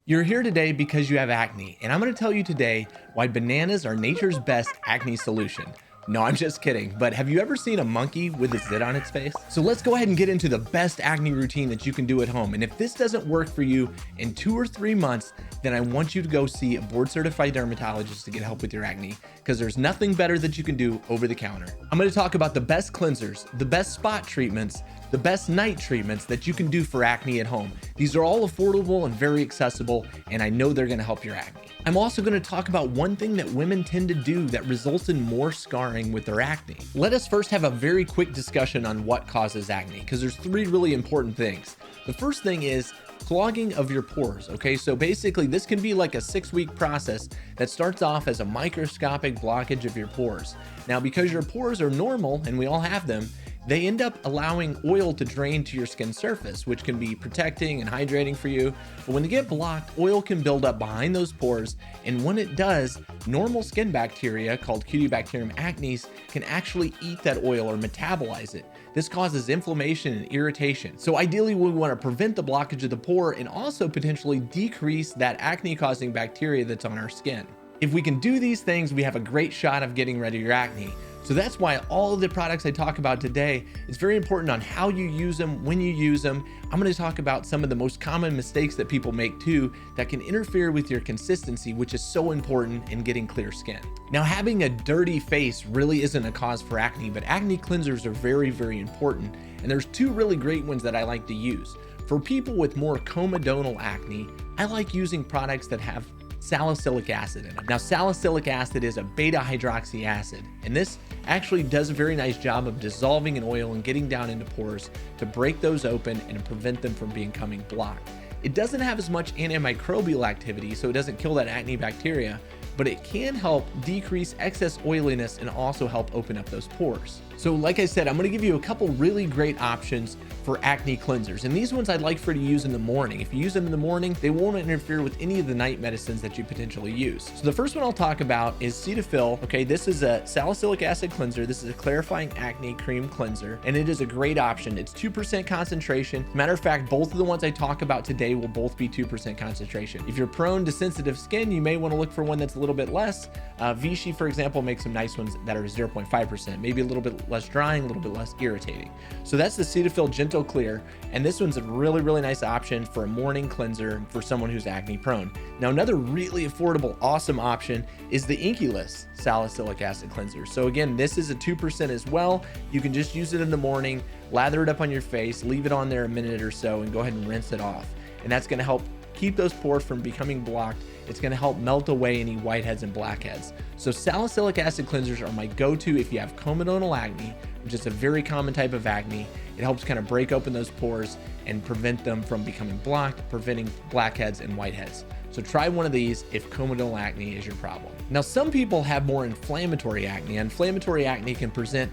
You're here today because you have acne, and I'm going to tell you today why bananas are nature's best acne solution. No, I'm just kidding, but have you ever seen a monkey with a zit on its face? So let's go ahead and get into the best acne routine that you can do at home. And if this doesn't work for you in 2 or 3 months, then I want you to go see a board certified dermatologist to get help with your acne, because there's nothing better that you can do over the counter. I'm going to talk about the best cleansers, the best spot treatments, the best night treatments that you can do for acne at home. These are all affordable and very accessible, and I know they're going to help your acne. I'm also going to talk about one thing that women tend to do that results in more scarring with their acne. Let us first have a very quick discussion on what causes acne, because there's 3 really important things. The first thing is clogging of your pores. Okay, so basically this can be like a 6-week process that starts off as a microscopic blockage of your pores. Now, because your pores are normal and we all have them, they end up allowing oil to drain to your skin surface, which can be protecting and hydrating for you. But when they get blocked, oil can build up behind those pores. And when it does, normal skin bacteria called Cutibacterium acnes can actually eat that oil or metabolize it. This causes inflammation and irritation. So ideally, we want to prevent the blockage of the pore and also potentially decrease that acne causing bacteria that's on our skin. If we can do these things, we have a great shot of getting rid of your acne. So that's why all of the products I talk about today, it's very important on how you use them, when you use them. I'm going to talk about some of the most common mistakes that people make too that can interfere with your consistency, which is so important in getting clear skin. Now, having a dirty face really isn't a cause for acne, but acne cleansers are very, very important. And there's 2 really great ones that I like to use. For people with more comedonal acne, I like using products that have salicylic acid in them. Now, salicylic acid is a beta hydroxy acid, and this actually does a very nice job of dissolving in oil and getting down into pores to break those open and prevent them from becoming blocked. It doesn't have as much antimicrobial activity, so it doesn't kill that acne bacteria, but it can help decrease excess oiliness and also help open up those pores. So like I said, I'm gonna give you a couple really great options for acne cleansers. And these ones I'd like for you to use in the morning. If you use them in the morning, they won't interfere with any of the night medicines that you potentially use. So the first one I'll talk about is Cetaphil. Okay, this is a salicylic acid cleanser. This is a clarifying acne cream cleanser, and it is a great option. It's 2% concentration. Matter of fact, both of the ones I talk about today will both be 2% concentration. If you're prone to sensitive skin, you may want to look for one that's a little bit less. Vichy, for example, makes some nice ones that are 0.5%, maybe a little bit less drying, a little bit less irritating. So that's the Cetaphil Gentle Clear, and this one's a really, really nice option for a morning cleanser for someone who's acne prone. Now, another really affordable, awesome option is the Inculus Salicylic Acid Cleanser. So again, this is a 2% as well. You can just use it in the morning, lather it up on your face, leave it on there a minute or so, and go ahead and rinse it off. And that's going to help keep those pores from becoming blocked. It's going to help melt away any whiteheads and blackheads. So salicylic acid cleansers are my go-to if you have comedonal acne, which is a very common type of acne. It helps kind of break open those pores and prevent them from becoming blocked, preventing blackheads and whiteheads. So try one of these if comedonal acne is your problem. Now, some people have more inflammatory acne. Inflammatory acne can present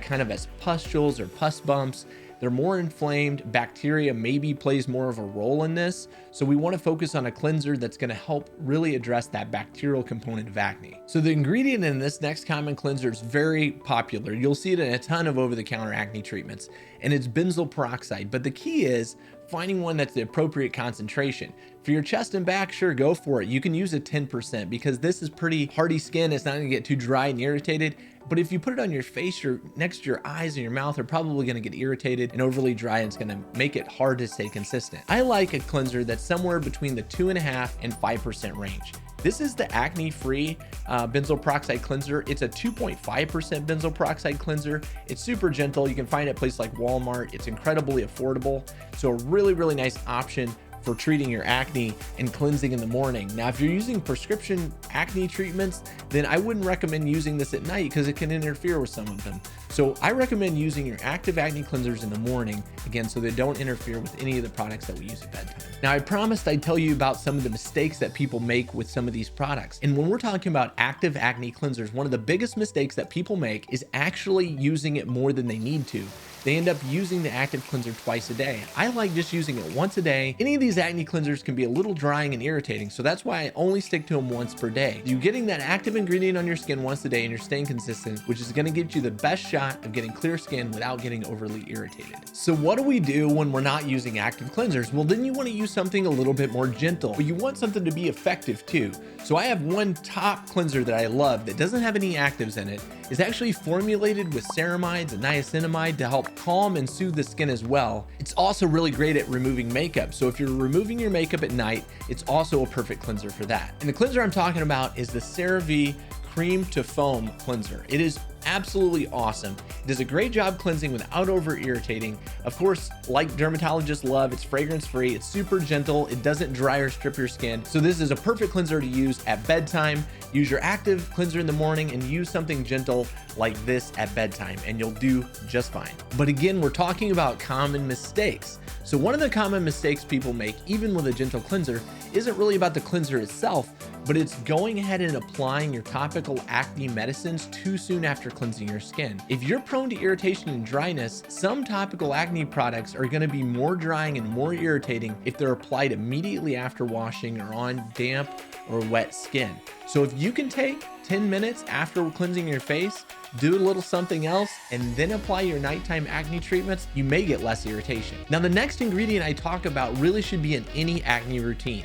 kind of as pustules or pus bumps. They're more inflamed. Bacteria maybe plays more of a role in this. So we want to focus on a cleanser that's going to help really address that bacterial component of acne. So the ingredient in this next common cleanser is very popular. You'll see it in a ton of over-the-counter acne treatments, and it's benzoyl peroxide. But the key is finding one that's the appropriate concentration. For your chest and back, sure, go for it. You can use a 10% because this is pretty hardy skin. It's not going to get too dry and irritated. But if you put it on your face, next to your eyes and your mouth are probably going to get irritated and overly dry, and it's going to make it hard to stay consistent. I like a cleanser that's somewhere between the 2.5% and 5% range. This is the acne-free benzoyl peroxide cleanser. It's a 2.5% benzoyl peroxide cleanser. It's super gentle. You can find it at places like Walmart. It's incredibly affordable. So a really, really nice option for treating your acne and cleansing in the morning. Now, if you're using prescription acne treatments, then I wouldn't recommend using this at night because it can interfere with some of them. So I recommend using your active acne cleansers in the morning, again, so they don't interfere with any of the products that we use at bedtime. Now, I promised I'd tell you about some of the mistakes that people make with some of these products. And when we're talking about active acne cleansers, one of the biggest mistakes that people make is actually using it more than they need to. They end up using the active cleanser twice a day. I like just using it once a day. Any of these these acne cleansers can be a little drying and irritating, so that's why I only stick to them once per day. You're getting that active ingredient on your skin once a day and you're staying consistent, which is gonna get you the best shot of getting clear skin without getting overly irritated. So what do we do when we're not using active cleansers? Well, then you wanna use something a little bit more gentle, but you want something to be effective too. So I have one top cleanser that I love that doesn't have any actives in it. It's actually formulated with ceramides and niacinamide to help calm and soothe the skin as well. It's also really great at removing makeup. So if you're removing your makeup at night, it's also a perfect cleanser for that. And the cleanser I'm talking about is the CeraVe Cream to Foam Cleanser. It is absolutely awesome. It does a great job cleansing without over irritating. Of course, like dermatologists love, it's fragrance free, it's super gentle, it doesn't dry or strip your skin. So this is a perfect cleanser to use at bedtime. Use your active cleanser in the morning and use something gentle like this at bedtime and you'll do just fine. But again, we're talking about common mistakes. So one of the common mistakes people make, even with a gentle cleanser, isn't really about the cleanser itself, but it's going ahead and applying your topical acne medicines too soon after cleansing your skin. If you're prone to irritation and dryness, some topical acne products are going to be more drying and more irritating if they're applied immediately after washing or on damp or wet skin. So if you can take 10 minutes after cleansing your face, do a little something else, and then apply your nighttime acne treatments, you may get less irritation. Now, the next ingredient I talk about really should be in any acne routine.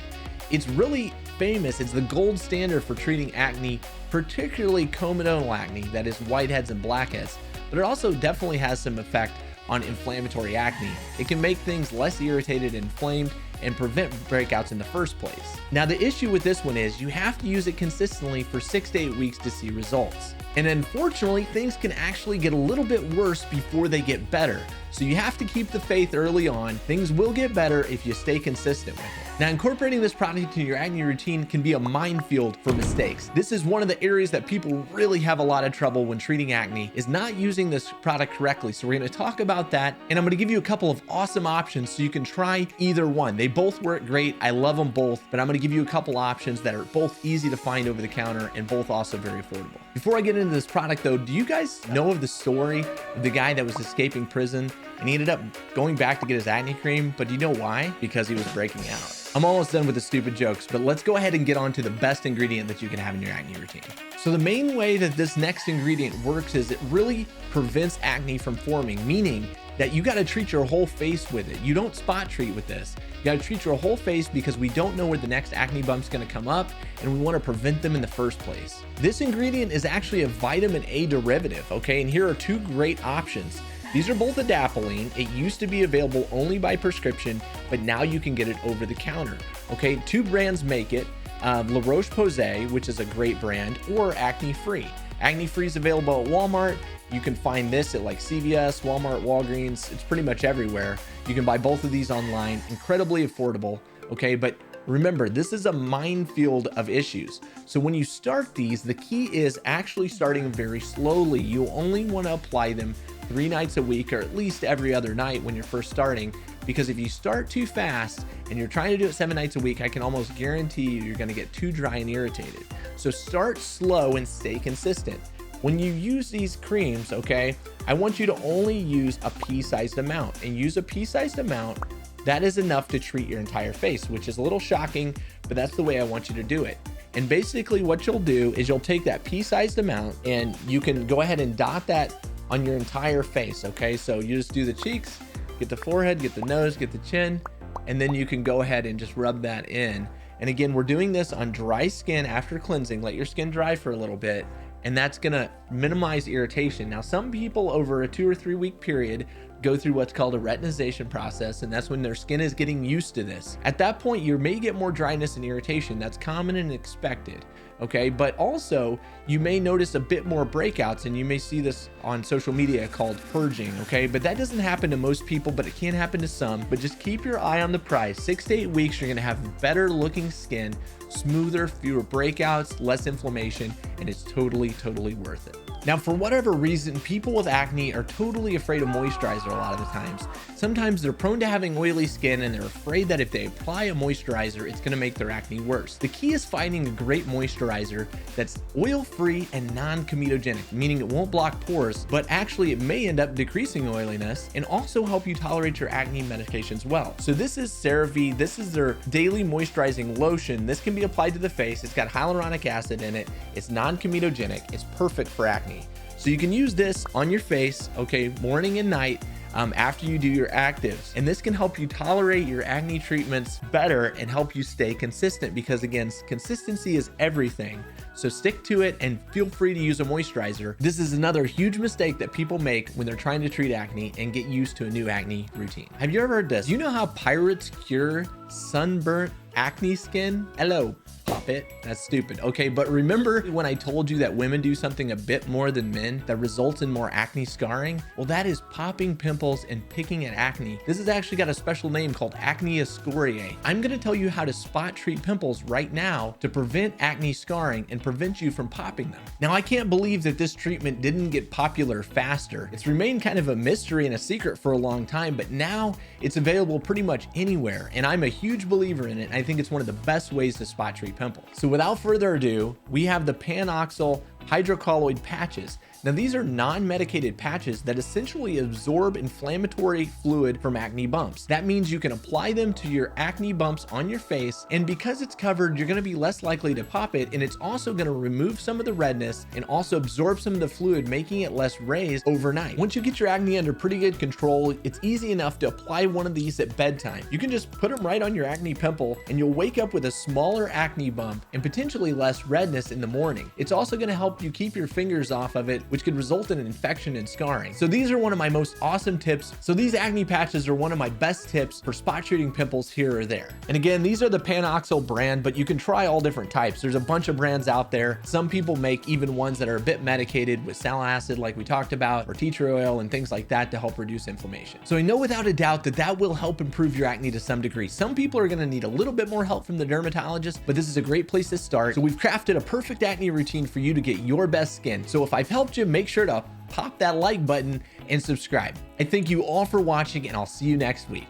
It's really famous. It's the gold standard for treating acne, particularly comedonal acne, that is whiteheads and blackheads, but it also definitely has some effect on inflammatory acne. It can make things less irritated and inflamed and prevent breakouts in the first place. Now, the issue with this one is you have to use it consistently for 6 to 8 weeks to see results. And unfortunately, things can actually get a little bit worse before they get better. So you have to keep the faith early on. Things will get better if you stay consistent with it. Now, incorporating this product into your acne routine can be a minefield for mistakes. This is one of the areas that people really have a lot of trouble when treating acne, is not using this product correctly. So we're going to talk about that, and I'm going to give you a couple of awesome options so you can try either one. They both work great. I love them both, but I'm going to give you a couple options that are both easy to find over the counter and both also very affordable. Before I get into this product though, do you guys know of the story of the guy that was escaping prison and he ended up going back to get his acne cream? But do you know why? Because he was breaking out. I'm almost done with the stupid jokes, but let's go ahead and get on to the best ingredient that you can have in your acne routine. So the main way that this next ingredient works is it really prevents acne from forming, meaning that you got to treat your whole face with it. You don't spot treat with this. You got to treat your whole face because we don't know where the next acne bump's going to come up, and we want to prevent them in the first place. This ingredient is actually a vitamin A derivative, okay? And here are two great options. These are both adapalene. It used to be available only by prescription, but now you can get it over the counter. Okay, two brands make it, La Roche-Posay, which is a great brand, or Acne Free. Acne Free is available at Walmart. You can find this at like CVS, Walmart, Walgreens. It's pretty much everywhere. You can buy both of these online, incredibly affordable. Okay, but remember, this is a minefield of issues. So when you start these, the key is actually starting very slowly. You only want to apply them 3 nights a week, or at least every other night when you're first starting, because if you start too fast and you're trying to do it 7 nights a week, I can almost guarantee you're going to get too dry and irritated. So start slow and stay consistent. When you use these creams, okay, I want you to only use a pea-sized amount, and use a pea-sized amount that is enough to treat your entire face, which is a little shocking, but that's the way I want you to do it. And basically what you'll do is you'll take that pea-sized amount and you can go ahead and dot that on your entire face, okay? So you just do the cheeks, get the forehead, get the nose, get the chin, and then you can go ahead and just rub that in. And again, we're doing this on dry skin after cleansing. Let your skin dry for a little bit, and that's gonna minimize irritation. Now, some people over a 2 or 3 week period go through what's called a retinization process, and that's when their skin is getting used to this. At that point, you may get more dryness and irritation. That's common and expected, okay? But also, you may notice a bit more breakouts, and you may see this on social media called purging, okay? But that doesn't happen to most people, but it can happen to some. But just keep your eye on the price. 6 to 8 weeks, you're gonna have better looking skin, smoother, fewer breakouts, less inflammation, and it's totally worth it. Now, for whatever reason, people with acne are totally afraid of moisturizer a lot of the times. Sometimes they're prone to having oily skin and they're afraid that if they apply a moisturizer, it's gonna make their acne worse. The key is finding a great moisturizer that's oil-free and non-comedogenic, meaning it won't block pores, but actually it may end up decreasing oiliness and also help you tolerate your acne medications well. So this is CeraVe. This is their daily moisturizing lotion. This can be applied to the face. It's got hyaluronic acid in it. It's non-comedogenic. It's perfect for acne. So you can use this on your face, okay, morning and night, after you do your actives. And this can help you tolerate your acne treatments better and help you stay consistent, because again, consistency is everything. So stick to it and feel free to use a moisturizer. This is another huge mistake that people make when they're trying to treat acne and get used to a new acne routine. Have you ever heard this? You know how pirates cure sunburnt acne skin? Hello. Pop it. That's stupid. Okay, but remember when I told you that women do something a bit more than men that results in more acne scarring? Well, that is popping pimples and picking at acne. This has actually got a special name called acne scoriae. I'm going to tell you how to spot treat pimples right now to prevent acne scarring and prevent you from popping them. Now, I can't believe that this treatment didn't get popular faster. It's remained kind of a mystery and a secret for a long time, but now it's available pretty much anywhere, and I'm a huge believer in it. I think it's one of the best ways to spot treat pimples. So without further ado, we have the panoxyl hydrocolloid patches. Now, these are non-medicated patches that essentially absorb inflammatory fluid from acne bumps. That means you can apply them to your acne bumps on your face, and because it's covered, you're gonna be less likely to pop it, and it's also gonna remove some of the redness and also absorb some of the fluid, making it less raised overnight. Once you get your acne under pretty good control, it's easy enough to apply one of these at bedtime. You can just put them right on your acne pimple, and you'll wake up with a smaller acne bump and potentially less redness in the morning. It's also gonna help you keep your fingers off of it, which could result in an infection and scarring. So these are one of my most awesome tips. So these acne patches are one of my best tips for spot treating pimples here or there. And again, these are the panoxyl brand, but you can try all different types. There's a bunch of brands out there. Some people make even ones that are a bit medicated with salicylic acid, like we talked about, or tea tree oil and things like that to help reduce inflammation. So I know without a doubt that that will help improve your acne to some degree. Some people are gonna need a little bit more help from the dermatologist, but this is a great place to start. So we've crafted a perfect acne routine for you to get your best skin. So if I've helped you, make sure to pop that like button and subscribe. I thank you all for watching, and I'll see you next week.